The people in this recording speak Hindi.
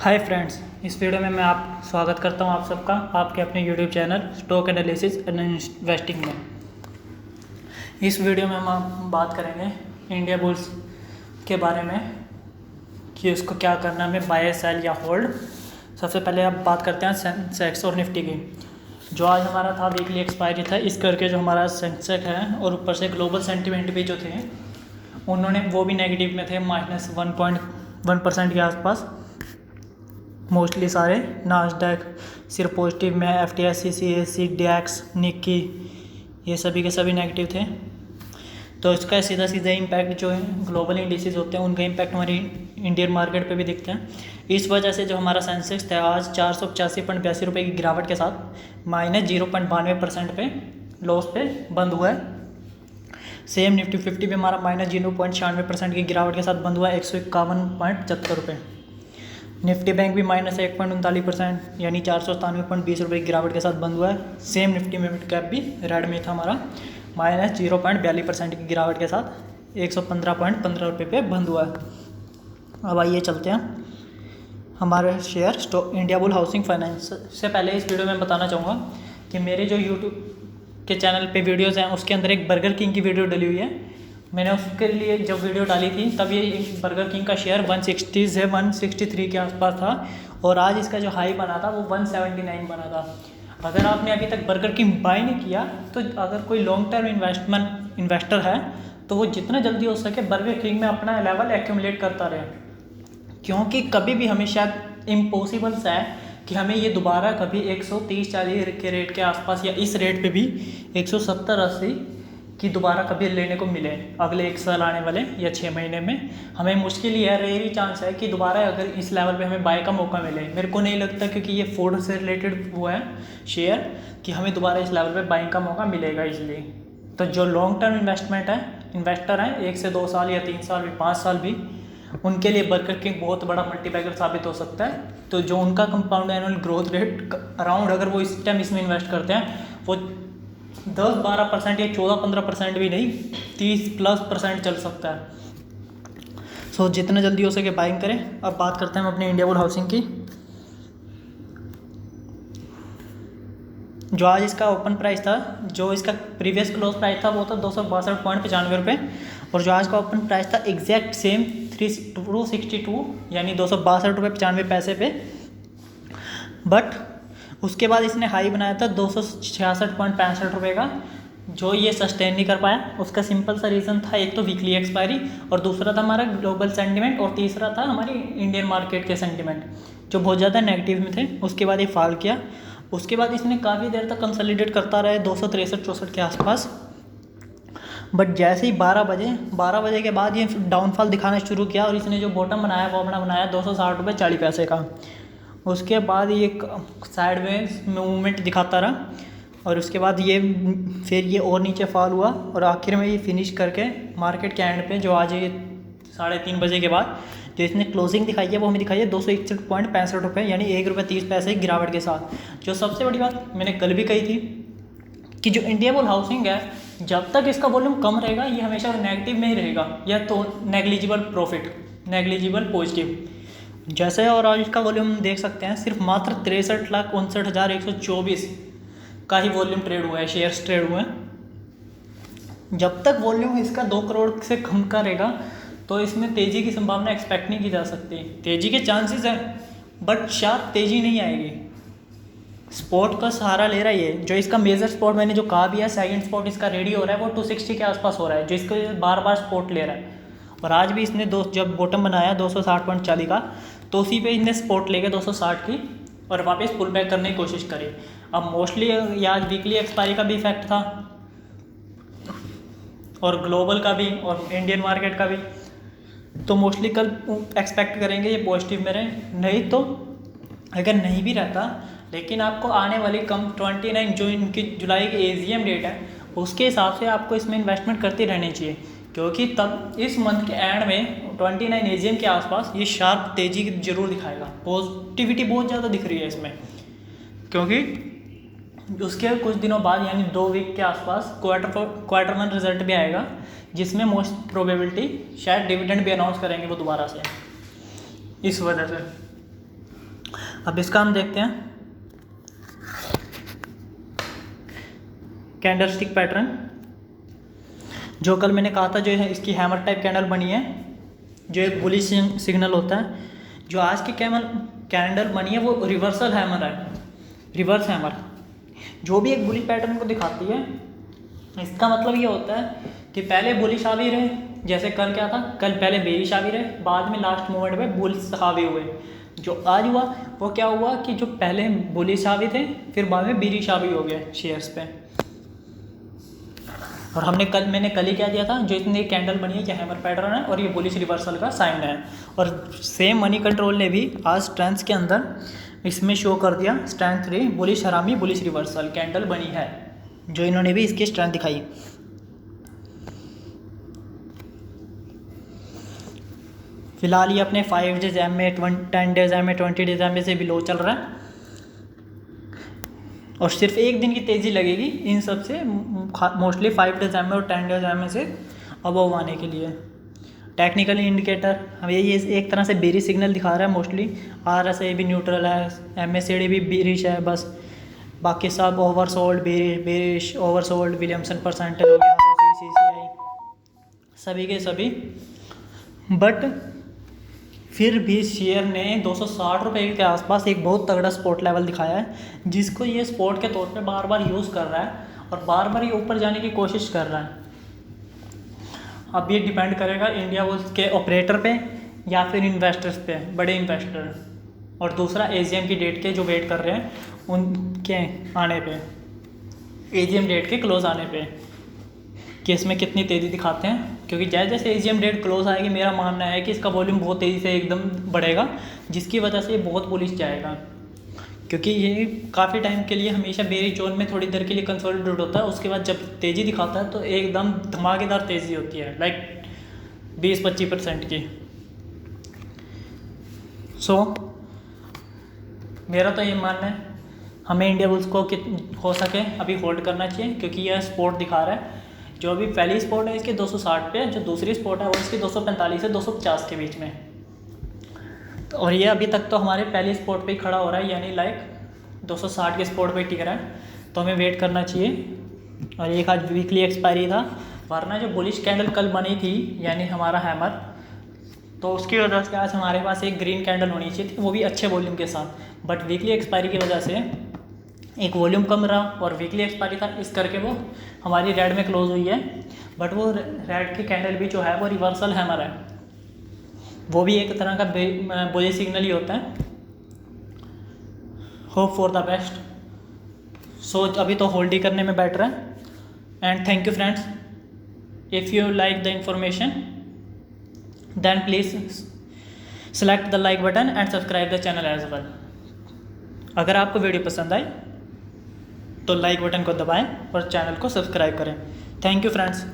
हाय फ्रेंड्स, इस वीडियो में मैं आप स्वागत करता हूं आप सबका आपके अपने YouTube channel stock analysis and investing में। इस वीडियो में हम बात करेंगे इंडिया बुल्स के बारे में कि उसको क्या करना है, बाय सेल या होल्ड। सबसे पहले आप बात करते हैं सेंसेक्स और निफ्टी की। जो आज हमारा था वीकली एक्सपायरी था, इस करके जो हमारा सेंसेक्स है और ऊपर से ग्लोबल सेंटिमेंट भी जो थे उन्होंने वो भी नेगेटिव में थे, -1.1% के आसपास। मोस्टली सारे नास्डैक सिर्फ पॉजिटिव में, FTSE, CAC, DAX, निक्की ये सभी के सभी नेगेटिव थे। तो इसका सीधा सीधा इम्पैक्ट जो है ग्लोबल इंडिसेस होते हैं उनका इम्पैक्ट हमारी इंडियन मार्केट पे भी दिखते हैं। इस वजह से जो हमारा सेंसेक्स था आज 485.82 रुपये की गिरावट के साथ -0.92% पे लॉस पे बंद हुआ है। सेम निफ्टी 50 भी हमारा -0.96% की गिरावट के साथ बंद हुआ है 151.75 रुपये। निफ्टी बैंक भी -1.39% यानी 497.20 रुपये की गिरावट के साथ बंद हुआ है। सेम निफ्टी मिड कैप भी रेड में था हमारा -0.42% की गिरावट के साथ 115.15 रुपये पे बंद हुआ है। अब आइए चलते हैं हमारे share stock India bull housing finance से। पहले इस वीडियो में बताना चाहूँगा कि मेरे जो यूट्यूब के चैनल पे वीडियोज़ हैं उसके अंदर एक बर्गर किंग की वीडियो डली हुई है। मैंने उसके लिए जब वीडियो डाली थी तब ये बर्गर किंग का शेयर 160 से 163 के आसपास था और आज इसका जो हाई बना था वो 179 बना था। अगर आपने अभी तक बर्गर किंग बाय नहीं किया तो अगर कोई लॉन्ग टर्म इन्वेस्टर है तो वो जितना जल्दी हो सके बर्गर किंग में अपना लेवल एक्यूमुलेट करता रहे, क्योंकि कभी भी हमेशा इम्पॉसिबल है कि हमें ये दोबारा कभी 130-140 के रेट के आसपास या इस रेट पे भी 170-180 कि दोबारा कभी लेने को मिले अगले 1 साल आने वाले या 6 महीने में। हमें मुश्किल ही है, रेयर ही चांस है कि दोबारा अगर इस लेवल पे हमें बाय का मौका मिले। मेरे को नहीं लगता, क्योंकि ये फोर्ड से रिलेटेड वो है शेयर कि हमें दोबारा इस लेवल पे बाइंग का मौका मिलेगा। इसलिए तो जो लॉन्ग टर्म इन्वेस्टर हैं 1 से 2 साल या 3 साल भी 5 साल भी, उनके लिए बर्गर किंग बहुत बड़ा मल्टीपैकर साबित हो सकता है। तो जो उनका compound annual growth rate around अगर वो इस टाइम इसमें इन्वेस्ट करते हैं वो 10-12% या 14-15% भी नहीं 30+% चल सकता है। सो जितना जल्दी हो सके बाइंग करें। अब बात करते हैं हम अपने इंडिया बुल हाउसिंग की। जो आज इसका ओपन प्राइस था, जो इसका प्रीवियस क्लोज प्राइस था वो था 262.95 रुपये और जो आज का ओपन प्राइस था एग्जैक्ट सेम 262 यानी 262.95 पे। बट उसके बाद इसने हाई बनाया था 266.65 रुपये का, जो ये सस्टेन नहीं कर पाया। उसका सिंपल सा रीज़न था, एक तो वीकली एक्सपायरी और दूसरा था हमारा ग्लोबल सेंटिमेंट और तीसरा था हमारी इंडियन मार्केट के सेंटिमेंट जो बहुत ज़्यादा नेगेटिव में थे। उसके बाद ये फॉल किया। उसके बाद इसने काफ़ी देर तक कंसोलिडेट करता रहा 263-64 के आसपास। बट जैसे ही 12 बजे के बाद ये डाउनफॉल दिखाना शुरू किया और इसने जो बॉटम बनाया वो अपना बनाया 260.40 का। उसके बाद ये साइडवेज मूवमेंट दिखाता रहा और उसके बाद ये फिर ये और नीचे फॉल हुआ और आखिर में ये फिनिश करके मार्केट के एंड पे जो आज ये 3:30 बजे के बाद जो इसने क्लोजिंग दिखाई है वो हमें दिखाई है 261.65 रुपये यानी ₹1.30 की गिरावट के साथ। जो सबसे बड़ी बात मैंने कल भी कही थी कि जो इंडिया बुल हाउसिंग है जब तक इसका वॉल्यूम कम रहेगा ये हमेशा नेगेटिव में ही रहेगा या तो नेग्लिजिबल प्रॉफिट, नेग्लिजिबल पॉजिटिव जैसे। और आज इसका वॉल्यूम देख सकते हैं सिर्फ मात्र 63,59,124 का ही वॉल्यूम ट्रेड हुआ है, शेयर्स ट्रेड हुए हैं। जब तक वॉल्यूम इसका 2 करोड़ से कम का रहेगा तो इसमें तेज़ी की संभावना एक्सपेक्ट नहीं की जा सकती। तेज़ी के चांसेस हैं बट शायद तेज़ी नहीं आएगी। स्पॉट का सहारा ले रहा है ये, जो इसका मेजर स्पॉट मैंने जो कहा भी है सेकंड स्पॉट इसका रेडी हो रहा है वो 260 के आसपास हो रहा है, जो इसको बार बार स्पॉट ले रहा है। और आज भी इसने जब बॉटम बनाया 260.40 का तो उसी पे इसने स्पॉट लेके 260 की और वापस पुल बैक करने की कोशिश करी। अब मोस्टली आज वीकली एक्सपायरी का भी इफेक्ट था और ग्लोबल का भी और इंडियन मार्केट का भी, तो मोस्टली कल एक्सपेक्ट करेंगे ये पॉजिटिव में रहे। नहीं तो अगर नहीं भी रहता लेकिन आपको आने वाली 29 जो इनकी जुलाई की AGM डेट है उसके हिसाब से आपको इसमें इन्वेस्टमेंट करते रहनी चाहिए, क्योंकि तब इस मंथ के एंड में 29 AGM के आसपास ये शार्प तेज़ी जरूर दिखाएगा। पॉजिटिविटी बहुत ज़्यादा दिख रही है इसमें, क्योंकि उसके कुछ दिनों बाद यानी 2 वीक के आसपास क्वार्टर 1 रिजल्ट भी आएगा जिसमें मोस्ट प्रोबेबिलिटी शायद डिविडेंड भी अनाउंस करेंगे वो दोबारा से। इस वजह से अब इसका हम देखते हैं कैंडलस्टिक पैटर्न। जो कल मैंने कहा था जो है इसकी हैमर टाइप कैंडल बनी है, जो एक बुलिश सिग्नल होता है। जो आज की कैंडल बनी है वो रिवर्सल हैमर है, रिवर्स हैमर, जो भी एक बुलिश पैटर्न को दिखाती है। इसका मतलब ये होता है कि पहले बुलिश हावी रहे, जैसे कल क्या था, कल पहले बेरिश हावी रहे, बाद में लास्ट मोमेंट में बुलिश हावी हुए। जो आज हुआ वो क्या हुआ कि जो पहले बुलिश हावी थे फिर बाद में बेरिश हावी हो गए शेयर्स पे। और मैंने कल ही क्या दिया था, जो इतनी कैंडल बनी है ये हैमर पैटर्न है और ये बुलिश रिवर्सल का साइन है। और सेम मनी कंट्रोल ने भी आज स्ट्रेंथ के अंदर इसमें शो कर दिया स्ट्रेंथ 3 बुलिश हरामी बुलिश रिवर्सल कैंडल बनी है, जो इन्होंने भी इसकी स्ट्रेंथ दिखाई। फिलहाल ये अपने 5 डेज एम में 10 डेज एम में 20 डेज एम में से भी लो चल रहा है और सिर्फ एक दिन की तेज़ी लगेगी इन सब से, मोस्टली 5 डेज एम में और 10 डेज एम में से अबव आने के लिए। टेक्निकल इंडिकेटर हमें ये एक तरह से बेरिश सिग्नल दिखा रहा है मोस्टली। RSI भी न्यूट्रल है, MACD भी बेरिश है बस, बाकी सब oversold bearish oversold, Williamson percentage हो गया, CCI सभी के सभी। बट फिर भी शेयर ने 260 रुपये के आसपास एक बहुत तगड़ा सपोर्ट लेवल दिखाया है, जिसको ये सपोर्ट के तौर पे बार बार यूज़ कर रहा है और बार बार ये ऊपर जाने की कोशिश कर रहा है। अब ये डिपेंड करेगा इंडिया बुल्स के ऑपरेटर पे या फिर इन्वेस्टर्स पे, बड़े इन्वेस्टर, और दूसरा AGM की डेट के जो वेट कर रहे हैं उनके आने पे, AGM डेट के क्लोज आने पे, कि इसमें कितनी तेज़ी दिखाते हैं। क्योंकि जैसे जैसे AGM डेट क्लोज आएगी मेरा मानना है कि इसका वॉल्यूम बहुत तेज़ी से एकदम बढ़ेगा, जिसकी वजह से ये बहुत बुलिश जाएगा। क्योंकि ये काफ़ी टाइम के लिए हमेशा बेरिश जोन में थोड़ी देर के लिए कंसोलिडेट होता है, उसके बाद जब तेज़ी दिखाता है तो एकदम धमाकेदार तेज़ी होती है, लाइक 20-25% की। सो मेरा तो ये मानना है हमें इंडिया बुल्स को हो सके अभी होल्ड करना चाहिए, क्योंकि यह सपोर्ट दिखा रहा है। जो अभी पहली सपोर्ट है इसकी 260 पे, जो दूसरी सपोर्ट है वो इसकी 245 से 250 के बीच में। और ये अभी तक तो हमारे पहली सपोर्ट पे ही खड़ा हो रहा है, यानी लाइक 260 के सपोर्ट पे टिक रहा है, तो हमें वेट करना चाहिए। और एक आज वीकली एक्सपायरी था, वरना जो बुलिश कैंडल कल बनी थी यानी हमारा हैमर, तो उसकी वजह से आज हमारे पास एक ग्रीन कैंडल होनी चाहिए थी, वो भी अच्छे वॉल्यूम के साथ। बट वीकली एक्सपायरी की वजह से एक वॉल्यूम कम रहा और वीकली एक्सपायरी था, इस करके वो हमारी रेड में क्लोज हुई है। बट वो रेड की कैंडल भी जो है वो रिवर्सल हैमर है, वो भी एक तरह का बुलिश सिग्नल ही होता है। Hope for the best. So अभी तो होल्ड ही करने में बेटर है। And thank you friends, if you like the information then please select the like button and subscribe the channel as well. अगर आपको वीडियो पसंद आए तो लाइक बटन को दबाएं और चैनल को सब्सक्राइब करें। Thank you friends.